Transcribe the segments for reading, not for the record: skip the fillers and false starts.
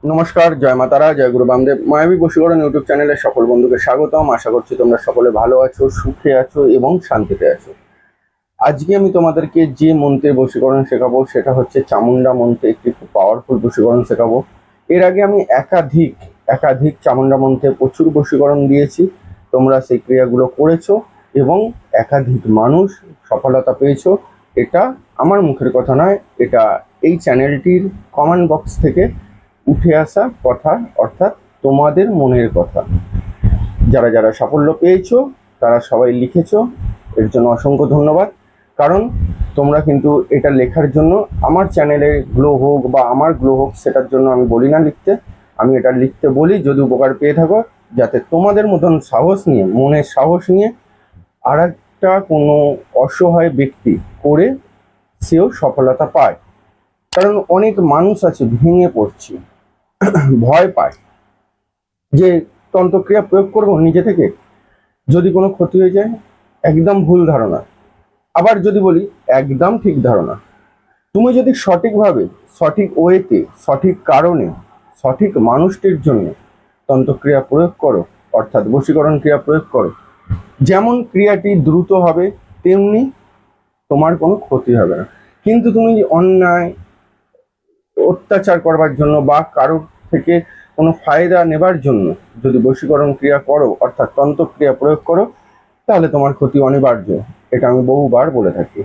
নমস্কার, জয় মাতারা, জয় গুরু বামদেব। মায়াবী বশীকরণ ইউটিউব চ্যানেলে সকল বন্ধুকে স্বাগতম। আশা করছি তোমরা সকলে ভালো আছো, সুখে আছো এবং শান্তিতে আছো। আজকে আমি তোমাদেরকে যে মন্ত্রের বশীকরণ শেখাবো সেটা হচ্ছে চামুন্ডা মন্ত্রে, একটি খুব পাওয়ারফুল বশীকরণ শেখাবো। এর আগে আমি একাধিক চামুন্ডা মন্ত্রে প্রচুর বশীকরণ দিয়েছি। তোমরা সেই ক্রিয়াগুলো করেছো এবং একাধিক মানুষ সফলতা পেয়েছো। এটা আমার মুখের কথা নয়, এটা এই চ্যানেলটির কমেন্ট বক্স থেকে উঠে আসা কথা, অর্থাৎ তোমাদের মনের কথা। যারা যারা সাফল্য পেয়েছো তারা সবাই লিখেছো, এর জন্য অসংখ্য ধন্যবাদ। কারণ তোমরা কিন্তু এটা লেখার জন্য আমার চ্যানেলে গ্লো হোক বা আমার গ্লো হোক সেটার জন্য আমি বলি না লিখতে। আমি এটা লিখতে বলি যদি উপকার পেয়ে থাকো, যাতে তোমাদের মতন সাহস নিয়ে, মনের সাহস নিয়ে আর একটা কোনো অসহায় ব্যক্তি করে সেও সফলতা পায়। কারণ অনেক মানুষ আছে ভেঙে পড়ছে, ভয় পায় যে তন্ত্রক্রিয়া প্রয়োগ করবো নিজে থেকে, যদি কোনো ক্ষতি হয়ে যায়। একদম ভুল ধারণা। আবার যদি বলি, একদম ঠিক ধারণা। তুমি যদি সঠিকভাবে, সঠিক ওয়েতে, সঠিক কারণে, সঠিক মানুষটির জন্য তন্ত্রক্রিয়া প্রয়োগ করো, অর্থাৎ বশীকরণ ক্রিয়া প্রয়োগ করো, যেমন ক্রিয়াটি দ্রুত হবে তেমনি তোমার কোনো ক্ষতি হবে না। কিন্তু তুমি অন্যায় অত্যাচার করবার জন্য বা কারোর থেকে কোনো ফায়দা নেবার জন্য যদি বশীকরণ ক্রিয়া করো, অর্থাৎ তন্ত্রক্রিয়া প্রয়োগ করো, তাহলে তোমার ক্ষতি অনিবার্য। এটা আমি বহুবার বলে থাকি,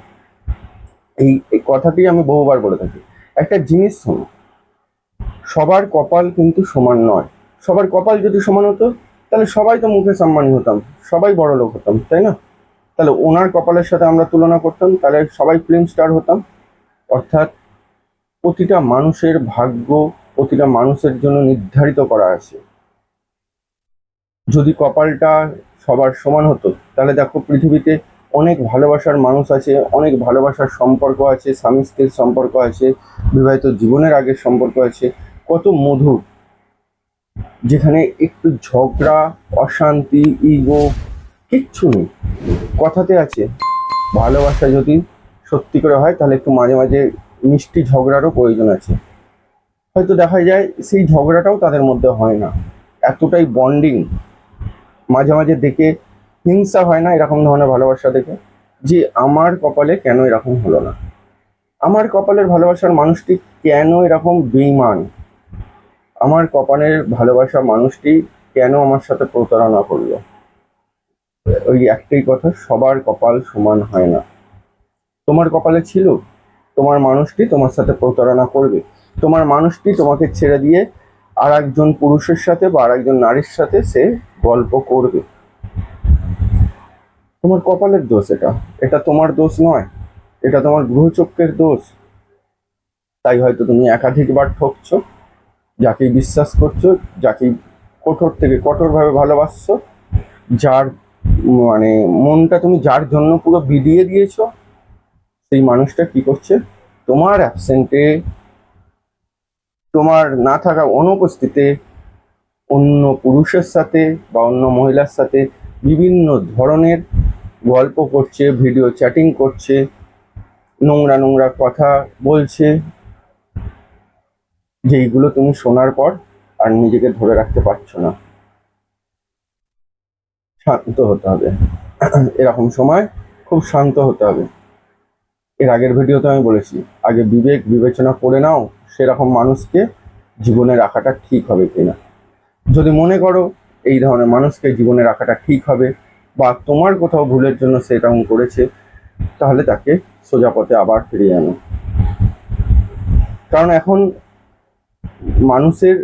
এই কথাটি আমি বহুবার বলে থাকি। একটা জিনিস শোনো, সবার কপাল কিন্তু সমান নয়। সবার কপাল যদি সমান হতো তাহলে সবাই তো মুখে সম্মানী হতাম, সবাই বড় লোক হতাম, তাই না? তাহলে ওনার কপালের সাথে আমরা তুলনা করতাম, তাহলে সবাই ফিল্ম স্টার হতাম। অর্থাৎ প্রতিটা মানুষের ভাগ্য প্রতিটা মানুষের জন্য নির্ধারিত করা আছে। যদি কপালটা সবার সমান হতো তাহলে দেখো পৃথিবীতে অনেক ভালোবাসার মানুষ আছে, অনেক ভালোবাসার সম্পর্ক আছে, স্বামী স্ত্রীর সম্পর্ক আছে, বিবাহিত জীবনের আগের সম্পর্ক আছে, কত মধুর, যেখানে একটু ঝগড়া, অশান্তি, ইগো কিচ্ছু নেই। কথাতে আছে, ভালোবাসা যদি সত্যি করে হয় তাহলে একটু মাঝে মাঝে মিষ্টি ঝগড়ারও প্রয়োজন আছে। হয়তো দেখা যায় সেই ঝগড়াটাও তাদের মধ্যে হয় না, এতটাই বন্ডিং। মাঝে মাঝে দেখে হিংসা হয় না এরকম ধরনের ভালোবাসা দেখে, যে আমার কপালে কেন এরকম হলো না, আমার কপালের ভালোবাসার মানুষটি কেন এরকম বেইমান, আমার কপালের ভালোবাসা মানুষটি কেন আমার সাথে প্রতারণা করলো। ওই একটাই কথা, সবার কপাল সমান হয় না। তোমার কপালে ছিল তোমার মানুষটি তোমার সাথে প্রতারণা করবে, তোমার মানুষটি তোমাকে ছেড়ে দিয়ে আর একজন পুরুষের সাথে বা আর একজন নারীর সাথে সে গল্প করবে। তোমার কপালের দোষ, এটা এটা তোমার দোষ নয়, এটা তোমার গ্রহচক্রের দোষ। তাই হয়তো তুমি একাধিকবার ঠকছো, যাকেই বিশ্বাস করছো, যাকেই কঠোর থেকে কঠোরভাবে ভালোবাসছো, যার মানে মনটা তুমি যার জন্য পুরো বিলিয়ে দিয়েছো, সেই মানুষটা কি করছে, তোমার অ্যাবসেন্টে, তোমার না থাকা অনুপস্থিতিতে অন্য পুরুষের সাথে বা অন্য মহিলার সাথে বিভিন্ন ধরনের গল্প করছে, ভিডিও চ্যাটিং করছে, নোংরা নোংরা কথা বলছে, যেইগুলো তুমি শোনার পর আর নিজেকে ধরে রাখতে পারছো না। শান্ত হতে হবে। এরকম সময় খুব শান্ত হতে হবে। এর আগের ভিডিওতে আমি বলেছি, আগে বিবেক বিবেচনা করে নাও সেরকম মানুষকে জীবনে রাখাটা ঠিক হবে কিনা। যদি মনে করো এই ধরনের মানুষকে জীবনে রাখাটা ঠিক হবে, বা তোমার কোথাও ভুলের জন্য সে এরকম করেছে, তাহলে তাকে সোজা পথে আবার ফিরিয়ে আনো। কারণ এখন মানুষের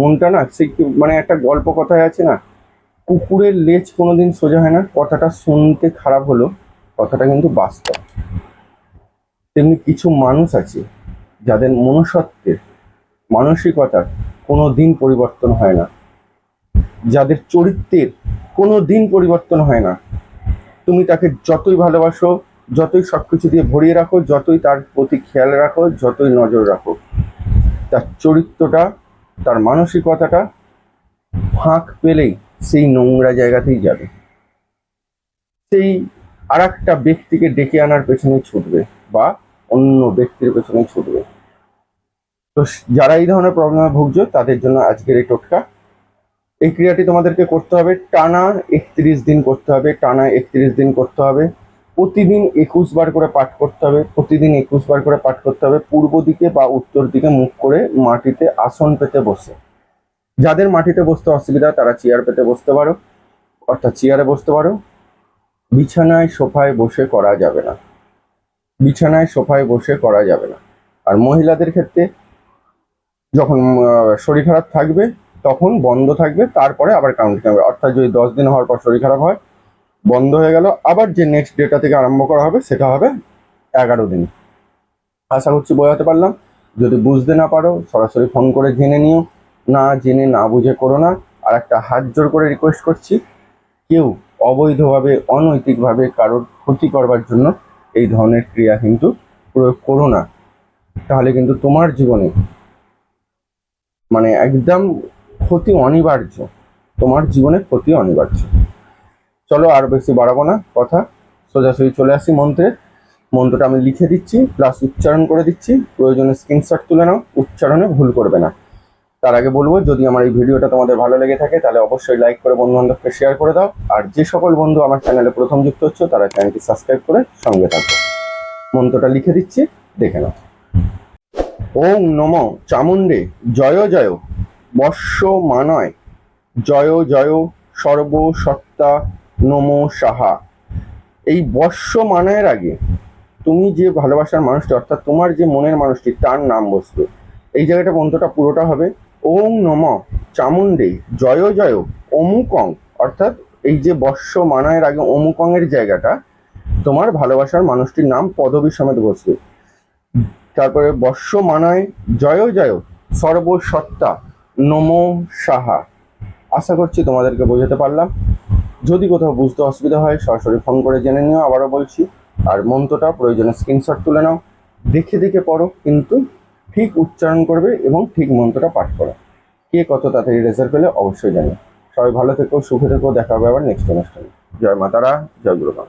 মনটা না, সে মানে একটা গল্প কথায় আছে না, কুকুরের লেজ কোনোদিন সোজা হয় না। কথাটা শুনতে খারাপ হলো, কথাটা কিন্তু বাস্তব। তেমনি কিছু মানুষ আছে যাদের মনুষ্যত্বের, মানসিকতার কোনো দিন পরিবর্তন হয় না, যাদের চরিত্রের কোনো দিন পরিবর্তন হয় না। তুমি তাকে যতই ভালোবাসো, যতই সব কিছু দিয়ে ভরিয়ে রাখো, যতই তার প্রতি খেয়াল রাখো, যতই নজর রাখো, তার চরিত্রটা, তার মানসিকতাটা ফাঁক পেলেই সেই নোংরা জায়গাতেই যাবে, সেই আর একটা ব্যক্তিকে ডেকে আনার পেছনে ছুটবে বা অন্য ব্যক্তির পেছনে ছুটবে। তো যারা এই ধরনের প্রবলেমে ভুগছো তাদের জন্য আজকের এই টোটকা। এই ক্রিয়াটি তোমাদেরকে করতে হবে টানা 31 দিন করতে হবে, টানা 31 দিন করতে হবে। প্রতিদিন 21 বার করে পাঠ করতে হবে, প্রতিদিন 21 বার করে পাঠ করতে হবে। পূর্ব দিকে বা উত্তর দিকে মুখ করে মাটিতে আসন পেতে বসে। যাদের মাটিতে বসতে অসুবিধা তারা চেয়ার পেতে বসতে পারো, অর্থাৎ চেয়ারে বসতে পারো। বিছানায় সোফায় বসে করা যাবে না, বিছানায় সোফায় বসে করা যাবে না। আর মহিলাদের ক্ষেত্রে যখন শরীর খারাপ থাকবে তখন বন্ধ থাকবে, তারপরে আবার কাউন্টিং হবে। অর্থাৎ যদি 10 দিন হওয়ার পর শরীর খারাপ হয়, বন্ধ হয়ে গেল, আবার যে নেক্সট ডেটা থেকে আরম্ভ করা হবে সেটা হবে 11 দিন। আশা করছি বোঝাতে পারলাম। যদি বুঝতে না পারো সরাসরি ফোন করে জেনে নিও, না জেনে না বুঝে করো না। আর একটা হাত জোর করে রিকোয়েস্ট করছি, কেউ অবৈধভাবে অনৈতিকভাবে কারোর ক্ষতি করবার জন্য এই ধরনের ক্রিয়া কিন্তু প্রয়োগ করো না, তাহলে কিন্তু তোমার জীবনে মানে একদম ক্ষতি অনিবার্য, তোমার জীবনে ক্ষতি অনিবার্য। চলো আর বেশি বাড়াবো না কথা, সোজাসুজি চলে আসি মন্ত্রে। মন্ত্রটা আমি লিখে দিচ্ছি প্লাস উচ্চারণ করে দিচ্ছি, প্রয়োজনে স্ক্রিনশট তুলে নাও, উচ্চারণে ভুল করবে না। তার আগে বলবো, যদি আমার এই ভিডিওটা তোমাদের ভালো লেগে থাকে তাহলে অবশ্যই লাইক করে বন্ধু বান্ধবকে শেয়ার করে দাও। আর যে সকল বন্ধু আমার চ্যানেলে প্রথম যুক্ত হচ্ছে তারা চ্যানেলটি সাবস্ক্রাইব করে সঙ্গে থাকো। মন্ত্রটা লিখে দিচ্ছি, দেখে নাও। ওম নম চামুণ্ডে জয় জয় বর্ষ মানয় জয় জয় সর্বসত্তা নমো সাহা। এই বর্ষ মানয়ের আগে তুমি যে ভালোবাসার মানুষটি, অর্থাৎ তোমার যে মনের মানুষটি, তার নাম বসবে। এই জায়গাটা মন্ত্রটা পুরোটা হবে ওম নম চামুণ্ডে জয় জয় অমুকং, অর্থাৎ এই যে বর্ষ মানয়ের আগে অমুকং এর জায়গাটা তোমার ভালোবাসার মানুষটির নাম পদবী সমেত বসবে। তারপরে বর্ষ মানয় জয় জয় সর্বসত্তা নমো সাহা। আশা করছি তোমাদেরকে বোঝাতে পারলাম। যদি কোথাও বুঝতে অসুবিধা হয় সরাসরি ফোন করে জেনে নিও, আবারও বলছি। আর মন্ত্রটা প্রয়োজনে স্ক্রিনশট তুলে নাও, দেখে দেখে পড়ো, কিন্তু ঠিক উচ্চারণ করবে এবং ঠিক মন্ত্রটা পাঠ করো। কে কত তাড়াতাড়ি রেজাল্ট পেলে অবশ্যই জানো। সবাই ভালো থেকো, সুখে থেকো, দেখা হবে আবার নেক্সট অনুষ্ঠানে। জয় মাতারা, জয় গুরুবাম।